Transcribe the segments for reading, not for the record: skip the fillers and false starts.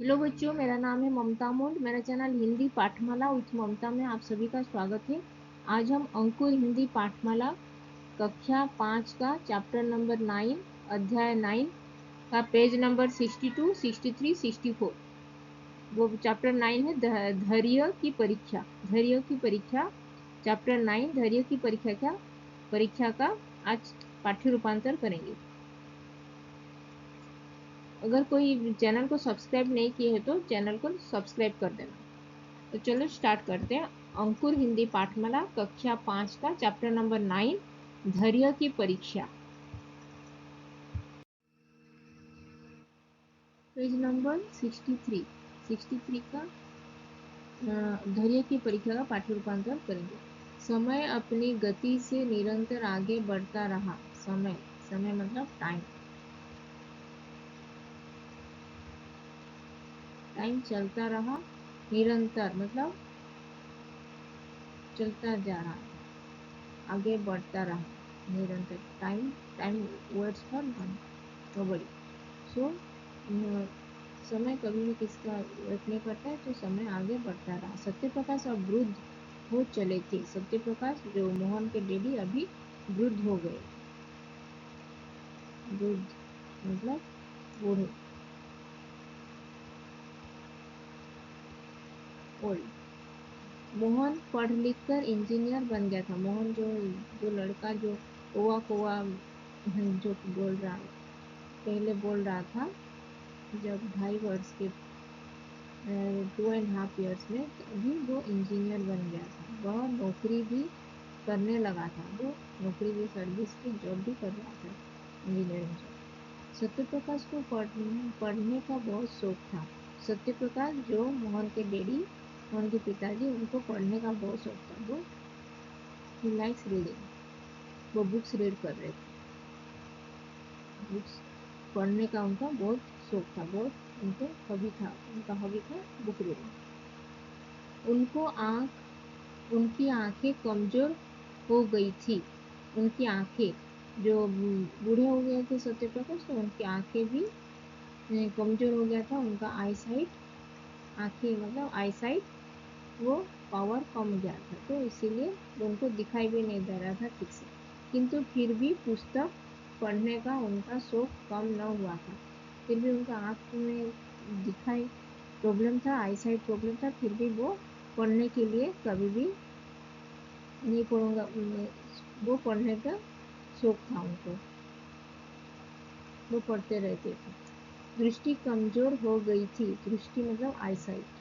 Hello बच्चों, मेरा नाम है ममता मोड। मेरा चैनल हिंदी पाठमाला विथ ममता में आप सभी का स्वागत है। आज हम अंकुर हिंदी पाठमाला कक्षा 5 का चैप्टर नंबर 9 अध्याय 9 का पेज नंबर 62, 63, 64 वो चैप्टर 9 है धैर्य की परीक्षा। धैर्य की परीक्षा चैप्टर 9 धैर्य की परीक्षा का आज पाठ्य रूपांतर करेंगे। अगर कोई चैनल को सब्सक्राइब नहीं किए है तो चैनल को सब्सक्राइब कर देना। तो चलो स्टार्ट करते हैं। अंकुर हिंदी पाठमाला कक्षा 5 का चैप्टर नंबर 9 धैर्य की परीक्षा, पेज नंबर 63 का धैर्य की परीक्षा का पाठ्य रूपांतर करेंगे। समय अपनी गति से निरंतर आगे बढ़ता रहा। समय समय मतलब टाइम। टाइम चलता रहा, निरंतर मतलब चलता जा रहा है, आगे बढ़ता रहा, निरंतर। Time time waits for nobody. So समय कभी भी किसका वेट नहीं करता है, तो समय आगे बढ़ता रहा। सत्य प्रकाश अब वृद्ध हो चले थे। सत्य प्रकाश जो मोहन के डैडी अभी वृद्ध हो गए। वृद्ध मतलब बूढ़े, ओल्ड। मोहन पढ़ लिख कर इंजीनियर बन गया था। मोहन जो लड़का जो कोवा कोवा जो बोल रहा पहले बोल रहा था, जब 2.5 वर्ष के 2.5 years में, अभी वो इंजीनियर बन गया था। वह नौकरी भी करने लगा था। वो नौकरी भी, सर्विस की जॉब भी कर रहा था, इंजीनियरिंग जॉब। सत्यप्रकाश को पढ़ने का बहुत शौक था। सत्यप्रकाश जो मोहन के डैडी, मोहन के पिताजी, उनको पढ़ने का बहुत शौक था। वो ही लाइक्स रीडिंग, वो बुक्स रीड कर रहे थे। बुक्स पढ़ने का उनका बहुत शौक था, बहुत उनको उनका हॉबी था बुक रीडिंग। उनकी आंखें कमजोर हो गई थी। उनकी आंखें जो बूढ़े हो गए थे सत्य प्रकाश, तो उनकी आंखें भी कमजोर हो गया था। उनका आई साइट, आंखें मतलब आई साइट, वो पावर कम गया था, तो इसीलिए उनको दिखाई भी नहीं दे रहा था ठीक से। किंतु फिर भी पुस्तक पढ़ने का उनका शौक कम न हुआ था। फिर भी उनका आँख में दिखाई प्रॉब्लम था, आई साइट प्रॉब्लम था, फिर भी वो पढ़ने के लिए कभी भी नहीं पढ़ूंगा, वो पढ़ने का शौक था उनको, वो पढ़ते रहते थे। दृष्टि कमजोर हो गई थी। दृष्टि मतलब आई साइट।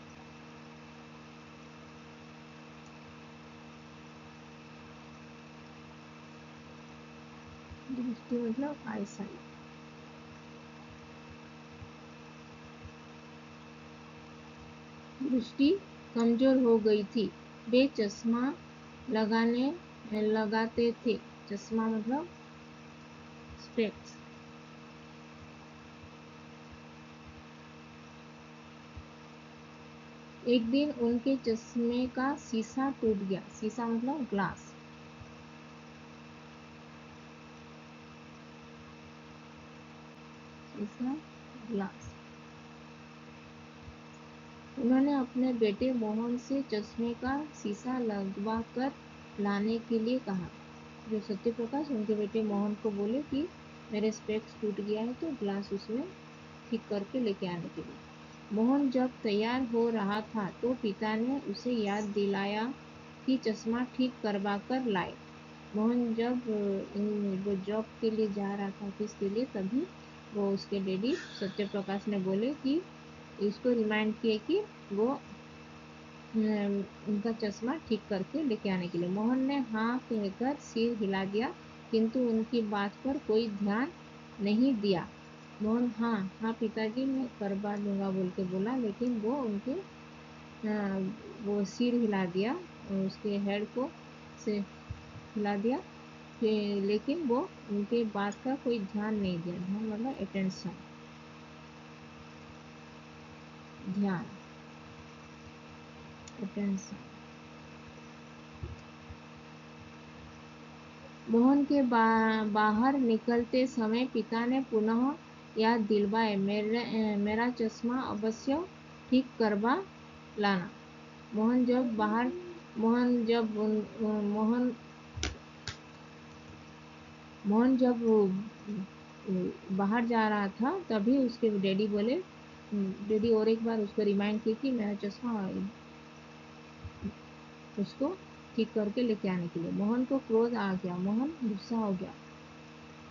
दृष्टि मतलब आई साइट। दृष्टि कमजोर हो गई थी। वे चश्मा लगाते थे। चश्मा मतलब स्पेक्स। एक दिन उनके चश्मे का शीशा टूट गया। शीशा मतलब ग्लास। शीशा, ग्लास। उन्होंने अपने बेटे मोहन से चश्मे का शीशा लगवा कर लाने के लिए कहा। जो सत्य प्रकाश उनके बेटे मोहन को बोले कि मेरे स्पेक्स टूट गया है, तो ग्लास उसमें ठीक करके लेके आने के लिए। मोहन जब तैयार हो रहा था तो पिता ने उसे याद दिलाया कि चश्मा ठीक करवा कर लाए। मोहन जब वो जॉब के लिए जा रहा था, ऑफिस के लिए, तभी वो उसके डैडी सत्य प्रकाश ने बोले कि इसको रिमाइंड किए कि वो उनका चश्मा ठीक करके लेके आने के लिए। मोहन ने हाँ कहकर सिर हिला दिया, किंतु उनकी बात पर कोई ध्यान नहीं दिया। मोहन हाँ हाँ पिताजी मैं करवा दूंगा बोल के बोला, लेकिन वो उनके वो सिर हिला दिया, उसके हेड को से हिला दिया, लेकिन वो उनके बात का कोई ध्यान नहीं दिया। ध्यान मतलब अटेंशन, ध्यान, अटेंशन। मोहन के बाहर निकलते समय पिता ने पुनः याद दिलवाए, मेरा चश्मा अवश्य ठीक करवा लाना। मोहन जब बाहर मोहन जब मोहन मोहन जब बाहर जा रहा था तभी उसके डैडी बोले, डैडी और एक बार उसको रिमाइंड की कि मेरा चश्मा उसको ठीक करके लेके आने के लिए। मोहन को क्रोध आ गया, मोहन गुस्सा हो गया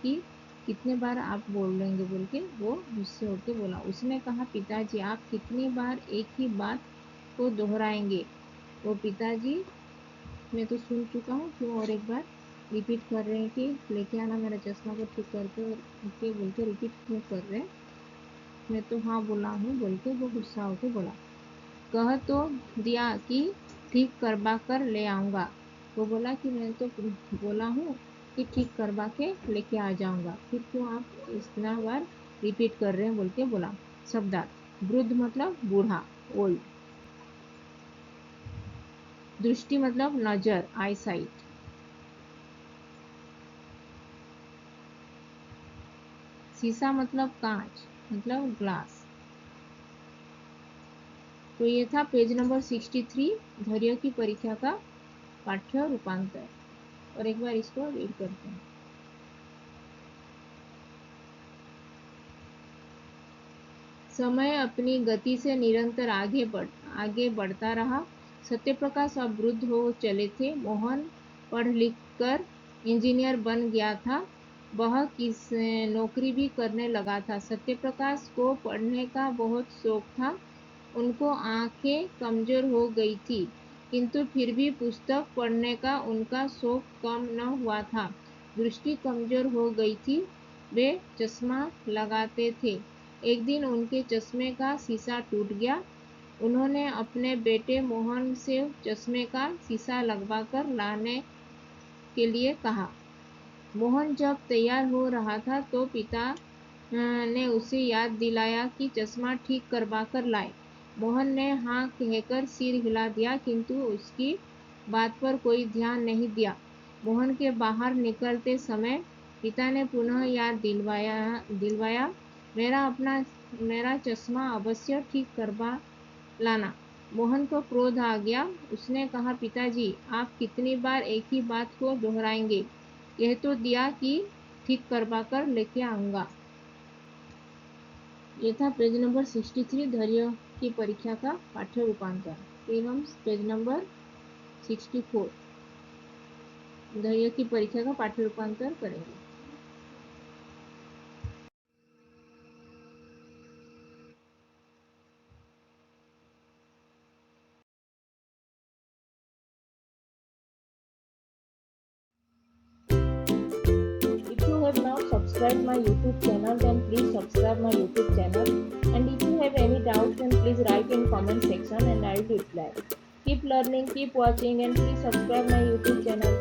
कि कितने बार आप बोल लेंगे बोल के वो गुस्से होकर बोला। उसने कहा, पिताजी आप कितनी बार एक ही बात को दोहराएंगे। वो पिताजी मैं तो सुन चुका हूँ, क्यों और एक बार रिपीट कर रहे हैं कि लेके आना मेरा चश्मा को ठीक करके बोल के रिपीट क्यों कर रहे हैं। मैं तो हाँ बोला हूँ बोल के वो गुस्सा होकर बोला। कह तो दिया कि ठीक करवा कर ले आऊँगा। वो बोला कि मैं तो बोला हूँ कि ठीक करवा के लेके आ जाऊँगा, फिर क्यों आप इतना बार रिपीट कर रहे हैं बोल के बोला। शब्दार्थ, वृद्ध मतलब बूढ़ा, ओल्ड। दृष्टि मतलब नजर, आई साइट। शीशा मतलब कांच, मतलब ग्लास। तो ये था पेज नंबर 63, धैर्य की परीक्षा का पाठ्य रूपांतर। और एक बार इसको रीड करते हैं। समय अपनी गति से निरंतर आगे बढ़ता रहा। सत्यप्रकाश अब वृद्ध हो चले थे। मोहन पढ़ लिख कर इंजीनियर बन गया था। वह किस नौकरी भी करने लगा था। सत्यप्रकाश को पढ़ने का बहुत शौक था। उनको आंखें कमजोर हो गई थी, किंतु फिर भी पुस्तक पढ़ने का उनका शौक कम न हुआ था। दृष्टि कमजोर हो गई थी। वे चश्मा लगाते थे। एक दिन उनके चश्मे का शीशा टूट गया। उन्होंने अपने बेटे मोहन से चश्मे का शीशा लगवाकर लाने के लिए कहा। मोहन जब तैयार हो रहा था तो पिता ने उसे याद दिलाया कि चश्मा ठीक करवा कर लाए। मोहन ने हाँ कहकर सिर हिला दिया, किंतु उसकी बात पर कोई ध्यान नहीं दिया। मोहन के बाहर निकलते समय पिता ने पुनः याद दिलवाया, मेरा चश्मा अवश्य ठीक करवा लाना। मोहन को क्रोध आ गया। उसने कहा, पिताजी आप कितनी बार एक ही बात को दोहराएंगे। कह तो दिया कि ठीक करवा कर लेके आऊंगा। ये था पेज नंबर 63, धैर्य की परीक्षा का पाठ्य रूपांतर। फिर हम पेज नंबर 64, धैर्य की परीक्षा का पाठ्य रूपांतर करेंगे। If you have not subscribed my YouTube channel, then please subscribe my YouTube channel. And if you have any doubts, then please write in comment section and I will reply. Keep learning, keep watching, and please subscribe my YouTube channel.